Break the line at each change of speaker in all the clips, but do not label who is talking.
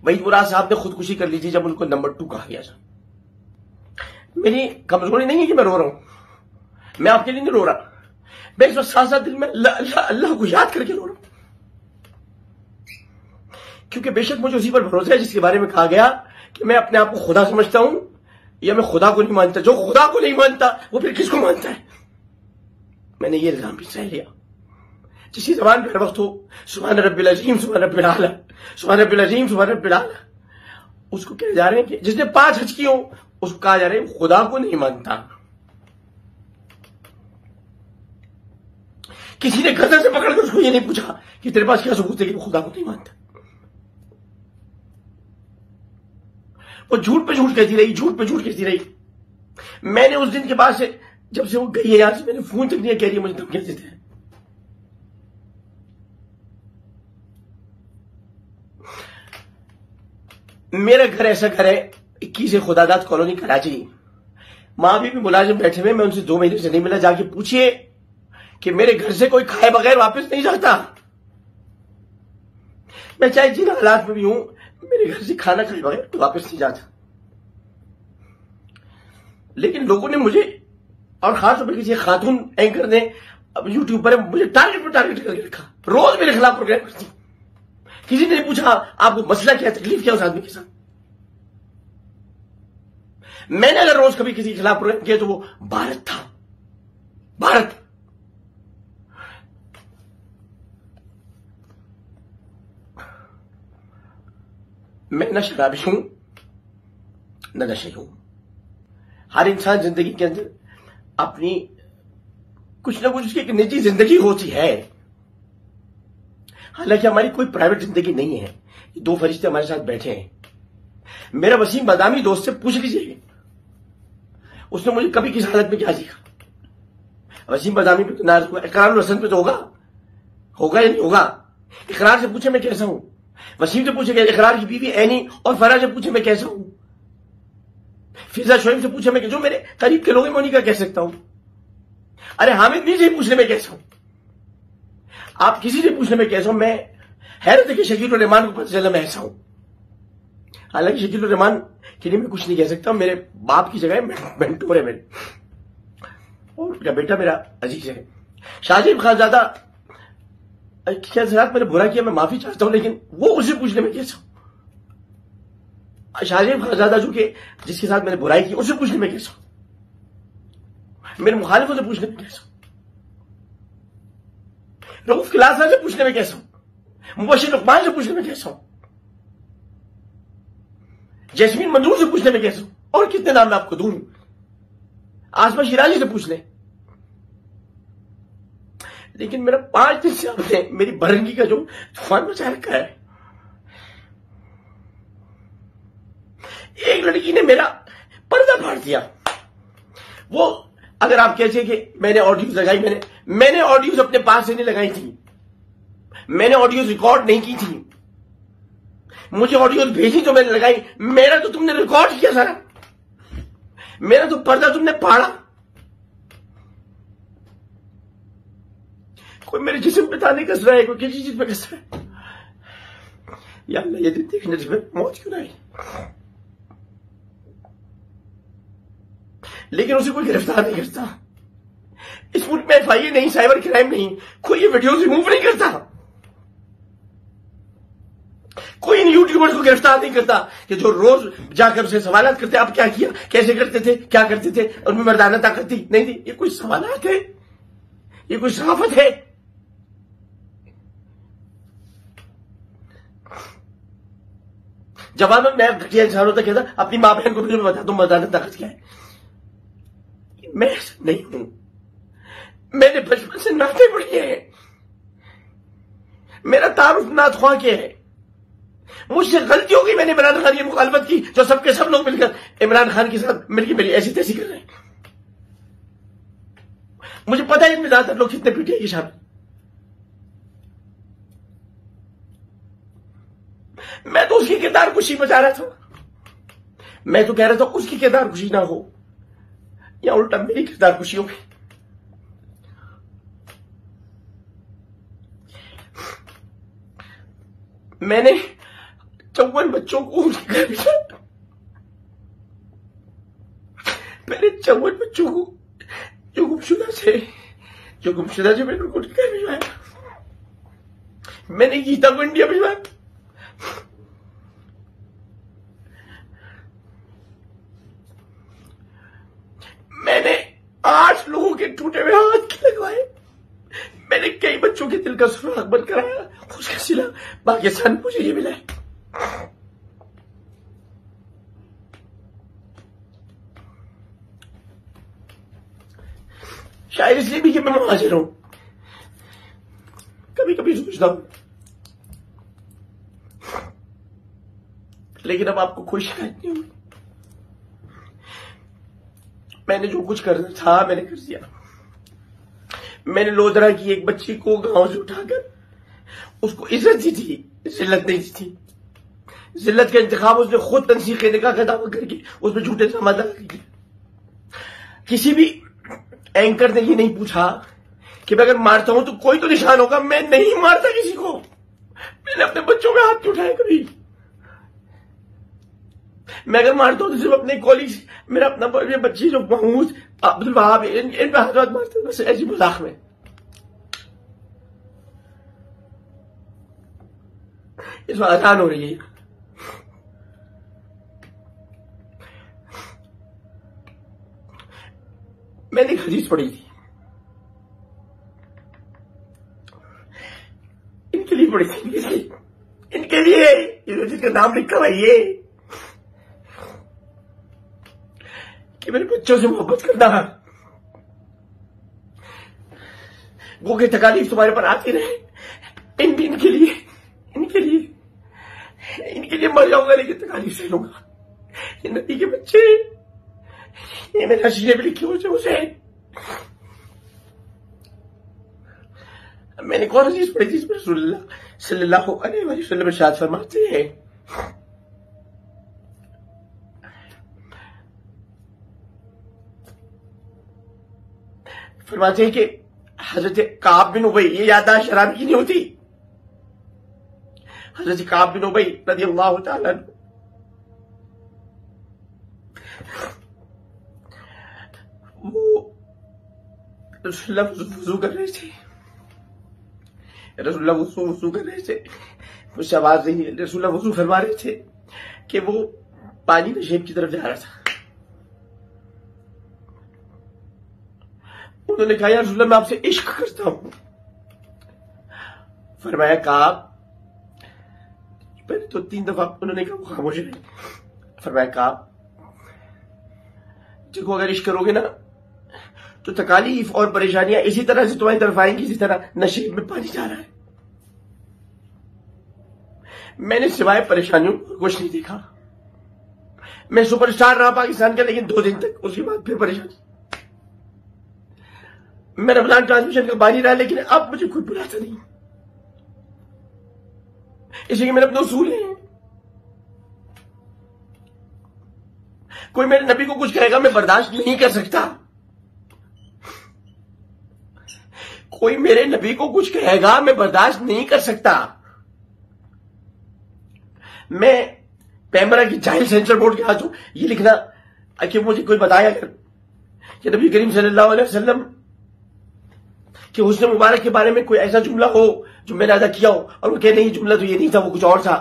वहीद मुराद साहब ने खुदकुशी कर ली थी जब उनको नंबर 2 कहा गया था। मेरी कमजोरी नहीं है कि मैं रो रहा हूं, मैं आपके लिए नहीं रो रहा, मैं इस वक्त साथ साथ दिल में अल्लाह को याद करके रो रहा हूं, क्योंकि बेशक मुझे उसी पर भरोसा है जिसके बारे में कहा गया कि मैं अपने आप को खुदा समझता हूं या मैं खुदा को नहीं मानता। जो खुदा को नहीं मानता वो फिर किसको मानता है? मैंने ये इल्जाम भी सह लिया। जिसकी जबान पर हर वक्त हो सुभान रब्बिल अज़ीम सुभान रब्बिल आला, सुभान रब्बिल अज़ीम सुभान रब्बिल आला, उसको कह जा रहे हैं कि जिसने 5 हज किए हो उसको कहा जा रहा है खुदा को नहीं मानता। किसी ने गजल से पकड़कर उसको ये नहीं पूछा कि तेरे पास क्या सबूत है कि खुदा को नहीं मानता। वो झूठ पे झूठ कहती रही, झूठ पे झूठ कहती रही। मैंने उस दिन के बाद से, जब से वो गई है यहां से, मैंने फोन तक नहीं कह रही मुझे धमकियां देते हैं। मेरा घर ऐसा घर है 21 खुदादाद कॉलोनी कराची। मां भी मुलाजिम बैठे हुए, मैं उनसे 2 महीने से नहीं मिला। जाके पूछिए कि मेरे घर से कोई खाए बगैर वापस नहीं जाता। मैं चाहे जिन हालात में भी हूं, मेरे घर से खाना खाए बगैर तो वापस नहीं जाता। लेकिन लोगों ने मुझे, और खासतौर पर किसी खातून एंकर ने अब यूट्यूब पर मुझे टारगेट पर टारगेट करके रखा। रोज मेरे खिलाफ प्रोग्राम करती। किसी ने नहीं पूछा आपको मसला क्या है, तकलीफ क्या उस आदमी के साथ। मैंने अगर रोज कभी किसी के खिलाफ प्रोग्राम किया तो वो भारत था, भारत। मैं न शराबी हूं न नशे हूं। हर इंसान जिंदगी के अंदर अपनी कुछ ना कुछ उसकी एक निजी जिंदगी होती है। हालांकि हमारी कोई प्राइवेट जिंदगी नहीं है। 2 फरिश्ते हमारे साथ बैठे हैं। मेरा वसीम बदामी दोस्त से पूछ लीजिए उसने मुझे कभी किस हालत में क्या सीखा। वसीम बदामी पे तो ना इकरार हसन पे तो होगा या नहीं होगा। इकरार से पूछे मैं कैसा हूं, वसीम से पूछे इकरार की बीवी एनी और फराज से पूछे मैं कैसा हूं, फिजा शोएब से पूछे मैं जो मेरे करीब के लोग हैं मैं उन्हीं का कह सकता हूं। अरे हामिद मीर से पूछने में कैसा हूं, आप किसी से पूछने में कैसा हूं। मैं हैरत है कि शकील उर रहमान को पता चला मैं ऐसा हूं। हालांकि शकील उर रहमान के लिए मैं कुछ नहीं कह सकता, मेरे बाप की जगह मेंटोर है मेरे, और उनका बेटा मेरा अजीज है। शाहजेब खानजादा क्या जरा मैंने बुरा किया, मैं माफी चाहता हूं, लेकिन वो उसे पूछने में कैसा हूं। शाहजेब खानजादा जो कि जिसके साथ मैंने बुराई की उसे पूछने में कैसा हूं, मेरे मुखालिफों से पूछने में कैसा हूं, रऊफ किलासा से पूछने में कैसा हूं, मुबशिर लुकमान से पूछने में कैसा हूं, जैस्मीन मंजूर से पूछने में कैसा हूं, और कितने नाम मैं आपको दूं। आसमा शिराजी से पूछ लें। लेकिन मेरा 5 दिन से आपने मेरी बरंगी का जो तूफान मचा रखा है। एक लड़की ने मेरा पर्दा फाड़ दिया। वो अगर आप कहते कि मैंने ऑडियोज लगाई, मैंने ऑडियोज अपने पास से नहीं लगाई थी, मैंने ऑडियोज रिकॉर्ड नहीं की थी। मुझे ऑडियोज भेजी तो मैंने लगाई। मेरा तो तुमने रिकॉर्ड किया सारा, मेरा तो पर्दा तुमने फाड़ा। कोई मेरे जिस्म पे ताने कस रहा है, कोई किसी चीज पे कस रहा है। या अल्लाह ये दिन देखने से मौत क्यों ना आई। लेकिन उसे कोई गिरफ्तार नहीं करता। इस मुल्क में FIA नहीं, साइबर क्राइम नहीं, कोई ये वीडियो रिमूव नहीं करता। कोई इन यूट्यूबर्स को गिरफ्तार नहीं करता कि जो रोज जाकर से सवाल करते आप क्या किया, कैसे करते थे, क्या करते थे, उनमें मर्दाना ताकत थी नहीं थी। ये कोई सवाल है, ये कोई सहाफत है। जवाब में मैं घटिया इंसान होता कहता अपनी मां बहन को भी मैं बता दूं मर्दाना ताकत क्या है। मैं ऐसा नहीं हूं। मैंने बचपन से नाते पढ़ी है, मेरा तारुफ नात ख्वां के है। मुझसे गलती हो गई, मैंने इमरान खान की मुखालफत की, जो सबके सब लोग मिलकर इमरान खान के साथ मिलकर मेरी ऐसी तैसी कर रहे हैं। मुझे पता है इनमें ज्यादातर लोग कितने पीटे की शामिल। मैं तो उसकी किरदार खुशी बचा रहा था। मैं तो कह रहा था उसकी किरदार खुशी ना हो, या उल्टा मेरी किरदार खुशी होगी। मैंने 54 बच्चों को उनके घर भिजवाया। मैंने 54 बच्चों को जो गुमशुदा थे मैंने उनको उनके घर भिजवाया। मैंने गीता को इंडिया भिजवाया। मैंने 8 लोगों के टूटे हुए हाथ लगवाए। मैंने कई बच्चों के दिल का सुराग बंद कराया। उसका सिला पाकिस्तान मुझे ये मिला है। शायद इसलिए भी कि मैं मुहाजिर हूं। कभी कभी सोचता हूं, लेकिन अब आपको कोई शिकायत नहीं होगी। मैंने जो कुछ करना था मैंने कर दिया। मैंने लोधरा की एक बच्ची को गांव से उठाकर उसको इज्जत दी थी, जिल्लत नहीं दी थी। जिल्लत का इंतखाब उसने खुद तनसीह के निकाह का दावा करके उसमें झूठे इल्जाम लगा दिए। किसी भी एंकर ने ये नहीं पूछा कि मैं अगर मारता हूं तो कोई तो निशान होगा। मैं नहीं मारता किसी को। मैंने अपने बच्चों में हाथ नहीं उठाया कभी। मैं अगर मारता हूं तो सिर्फ अपने कॉलेज, मेरा अपना बच्ची जो महमूद, अब्दुल वहाब, इन पे हाथ मारते बस ऐसी मजाक में। इस बार आसान हो रही है। मैंने एक हदीस पढ़ी थी, इनके लिए पढ़ी थी, इनके लिए जिसका नाम लिखा हुआ ये कि मेरे बच्चों से मोहब्बत करना, वो की तकालीफ तुम्हारे पर आती रहे। इनके लिए मर जाऊंगा लेकिन तकालीफ सह लूंगा। ये नबी के बच्चे, ये मेरे हसीने पे लिखे उसे। मैंने कौन सी चीज पढ़ी थी इसमें? रसूलुल्लाह सल्लल्लाहु अलैहि वसल्लम इरशाद फरमाते हैं, कि हजरत काब बिन उबई, ये याददाश्त शराबी की नहीं होती, हजरत काब बिन उबई रज़ियल्लाहु ताला अन्हु, वो रसूलुल्लाह वुज़ू कर रहे थे। रसूलुल्लाह वुज़ू कर रहे थे, मुझसे आवाज नहीं है। रसूलुल्लाह वुज़ू फरमा रहे थे कि वो पानी नशेब की तरफ जा रहा था। उन्होंने कहा, या रसूलुल्लाह मैं आपसे इश्क करता हूं। फरमाया काब, पहले तो 3 दफा उन्होंने कहा, वो खामोश रहे। फरमाया काब, देखो अगर इश्क करोगे ना तो तकालीफ और परेशानियां इसी तरह से तुम्हारी तरफ आएंगी जिस तरह नशेब में पानी जा रहा है। मैंने सिवाय परेशानियों को कुछ नहीं देखा। मैं सुपरस्टार रहा पाकिस्तान का, लेकिन 2 दिन तक, उसके बाद फिर परेशानी। मैं रमजान ट्रांसमिशन का बानी रहा, लेकिन अब मुझे कोई बुलाता नहीं, इसलिए मेरे अपने उसूल हैं। कोई मेरे नबी को कुछ कहेगा मैं बर्दाश्त नहीं कर सकता। कोई मेरे नबी को कुछ कहेगा मैं बर्दाश्त नहीं कर सकता। मैं पैमरा की जाहिल सेंसर बोर्ड के हाथ हूं, ये लिखना कि मुझे कोई बताया कि नबी करीम सल्लल्लाहु अलैहि वसल्लम कि हुस्न मुबारक के बारे में कोई ऐसा जुमला हो जो मैंने अदा किया हो और वो कहे नहीं जुमला तो ये नहीं था, वो कुछ और था,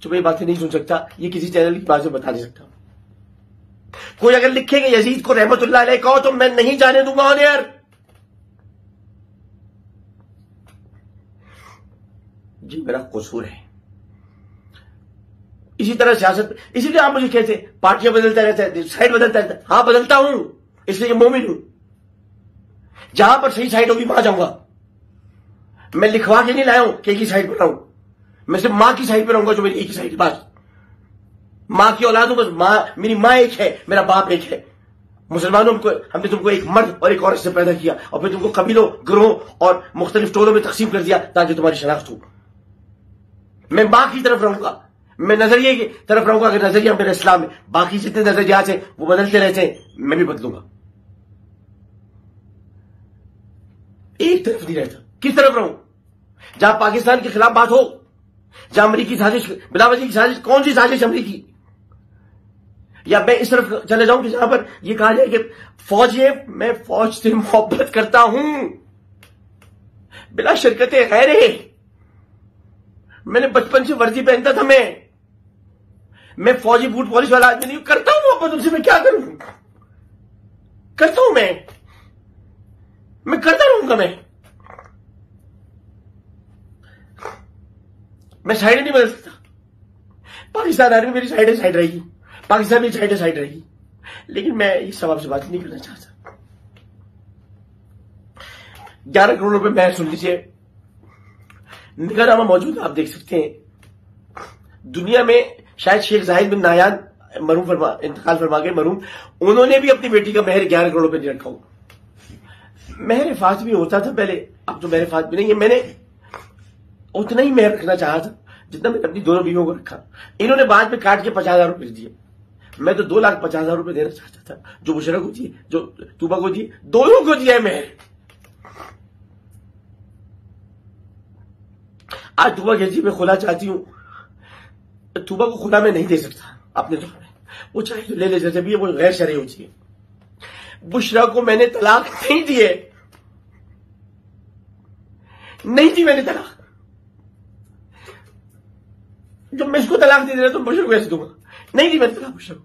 तो मैं ये बातें नहीं सुन सकता। ये किसी चैनल की बात से बता नहीं सकता। कोई अगर लिखेगा यजीद को रहमतुल्लाह अलैह कहो तो मैं नहीं जाने दूंगा ऑन एयर। जी मेरा कसूर है। इसी तरह सियासत, इसीलिए आप मुझे कहते पार्टियां बदलता रहता है, साइड बदलता रहता है। हां बदलता हूं, इसलिए मोमिन हूं। जहां पर सही साइड होगी वहां जाऊंगा। मैं लिखवा के नहीं लाया हूं कि एक ही साइड पर रहूं। मैं सिर्फ मां की साइड पर रहूंगा जो मेरी एक ही साइड, बस मां की औलाद हूं, बस मां, मेरी मां एक है, मेरा बाप एक है। मुसलमानों को हमने तुमको एक मर्द और एक औरत से पैदा किया और फिर तुमको कबीलों, गिरोह और मुख्तलिफ टोलों में तकसीम कर दिया ताकि तुम्हारी शनाख्त हो। मैं मां की तरफ रहूंगा, मैं नजरिए की तरफ रहूंगा। अगर नजरिया मेरे इस्लाम में, बाकी जितने नजरियात हैं वो बदलते रहते हैं, मैं भी बदलूंगा। एक तरफ नहीं रहता। किस तरफ रहूं? जहां पाकिस्तान के खिलाफ बात हो जहां अमरीकी साजिश, बिलावल की साजिश, कौन सी साजिश अमरीकी? या मैं इस तरफ चले जाऊं कि जहां पर यह कहा जाए कि फौज है, मैं फौज से मोहब्बत करता हूं बिला शिरकते गैरे। मैंने बचपन से वर्दी पहनता था, मैं फौजी बूट पॉलिश वाला आदमी नहीं करता हूं मोहब्बत उनसे। मैं क्या करूं? करता हूं मैं करता रहूंगा। मैं साइड नहीं बदल सकता। पाकिस्तान आर्मी मेरी साइड रहेगी, पाकिस्तान मेरी साइड रहेगी, लेकिन मैं इस सवाल से बात नहीं करना चाहता। 11 करोड़ रुपए मैं, सुन लीजिए, निगरामा मौजूद, आप देख सकते हैं। दुनिया में शायद शेख जाहिद बिन नायान इंतकाल फरमा गए, मरूम, उन्होंने भी अपनी बेटी का मेहर 11 करोड़ रुपए नहीं रखा हो। मेहर फातमी होता था पहले, अब तो मेहर फातमी नहीं है। मैंने उतना ही मेहर रखना चाहा था जितना मैंने अपनी दोनों बीवियों को रखा। इन्होंने बाद में काट के 50,000 रुपए दिए। मैं तो 2,50,000 रुपए देना चाहता था, जो बुशरा को दिए, जो तूबा को दिए, दोनों को दिया है मेहर। आज तूबा कहती मैं खुला चाहती हूं, तूबा को खुला मैं नहीं दे सकता अपने तौर में, वो चाहे तो ले ले, जैसे भी है वो गैर शरई होती है। बुशरा को मैंने तलाक नहीं दिए, नहीं दी मैंने तलाक। जब मैं इसको तलाक दे रहा तो बुशरा को कैसे दूंगा? नहीं दी मैंने तलाक बुशरा को।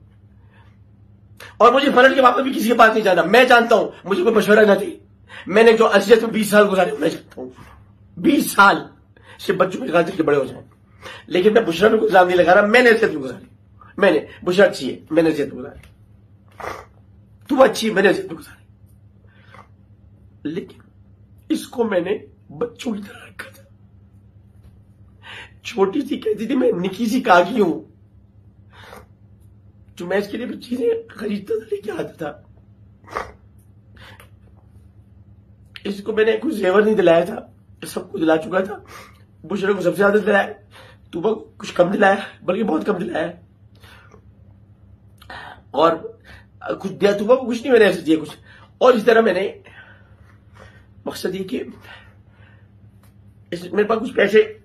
और मुझे पलट के वापस भी किसी के पास नहीं जाना। मैं जानता हूं मुझे कोई मशवरा ना दे। मैंने जो असलियत में 20 साल गुजारे, मैं जानता हूं 20 साल से बच्चों के खातिर के बड़े हो जाए, लेकिन मैं बुशरा में गुजाम नहीं लगा रहा। मैंने असलियत में गुजारी, मैंने बुशरा अच्छी है, मैंने असलियत में गुजारी, तुम अच्छी है, मैंने असलियत में गुजारी, लेकिन इसको मैंने बच्चों की तरह रखा था। छोटी सी कहती थी मैं निकी सी काकी हूं, जो मैं इसके लिए चीजें खरीदता था, लेके आता था। इसको मैंने कुछ जेवर नहीं दिलाया था, सबको दिला चुका था। बुशरा को सबसे ज्यादा दिलाया, तुबा को कुछ कम दिलाया, बल्कि बहुत कम दिलाया, और कुछ दिया तुबा को, कुछ नहीं मैंने ऐसे दिया कुछ। और इस तरह मैंने मकसद ये कि मेरे पास कुछ पैसे,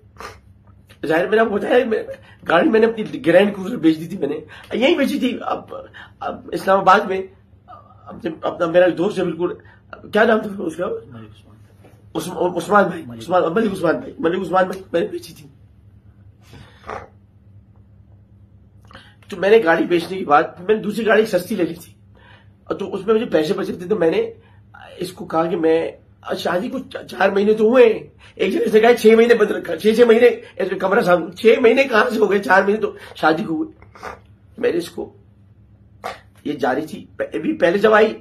जाहिर मैंने आपको बताया, गाड़ी मैंने अपनी ग्रैंड क्रूजर बेच दी थी, मैंने यही बेची थी अब इस्लामाबाद में। अपना मेरा दोस्त है बिल्कुल, क्या नाम था उसका, उस्मान भाई, मलिक उस्मान भाई मैंने बेची थी। तो मैंने गाड़ी बेचने के बाद मैंने दूसरी गाड़ी सस्ती ले ली थी, और तो उसमें मुझे पैसे बचे थे। तो मैंने इसको कहा कि मैं, शादी को 4 महीने तो हुए, एक जगह से गए 6 महीने बंद रखा, 6 महीने कमरा सामने, 6 महीने कहां से हो गए, 4 महीने तो शादी को हुए। मैंने इसको, ये जारी थी अभी पहले जब आई,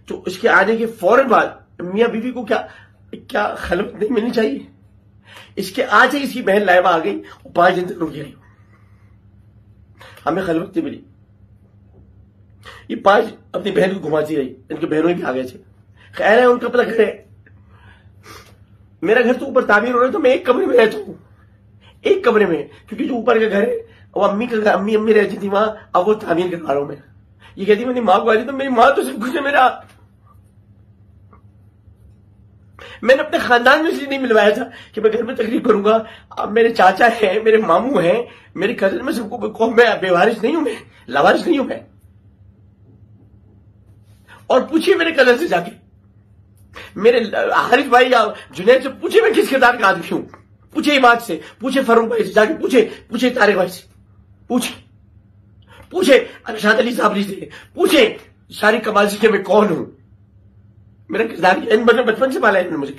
तो इसके आने के फौरन बाद मियां बीवी को क्या खलवत नहीं मिलनी चाहिए? इसके आज ही इसकी बहन लाइबा आ गई और 5 दिन तक रुक गई, हमें खलवत नहीं मिली। ये 5 अपनी बहन को घुमाती रही, इनके बहनों भी आ गए थे। खैर है, उनका अपना घर है, मेरा घर तो ऊपर तामीर हो रहा है, तो मैं एक कमरे में रहता हूं, एक कमरे में, क्योंकि जो ऊपर का घर है वो अम्मी का घर, अम्मी रहती थी वहां, अब वो तामीर करवा रहा हूं मैं। ये कहती मेरी मां को आ रही, तो मेरी मां तो सब कुछ है मेरा। मैंने अपने खानदान में इसलिए नहीं मिलवाया था कि मैं घर में तकलीफ करूंगा। अब मेरे चाचा हैं, मेरे मामू हैं, मेरे कजन में सबको, मैं बेवारिस नहीं हूं, मैं लावारिस नहीं हूं मैं। और पूछिए मेरे कजन से जाके, मेरे हारिस भाई या जुनैद से पूछिए मैं किस किरदार का आदमी हूं। पूछे इमाद से, पूछे फरूक भाई से जाके, पूछे तारिक भाई से, पूछे अरशाद अली साहब से, पूछे सारी कमाल से कि मैं कौन हूं। मेरा किरदार बचपन से पाला है इन्होंने मुझे।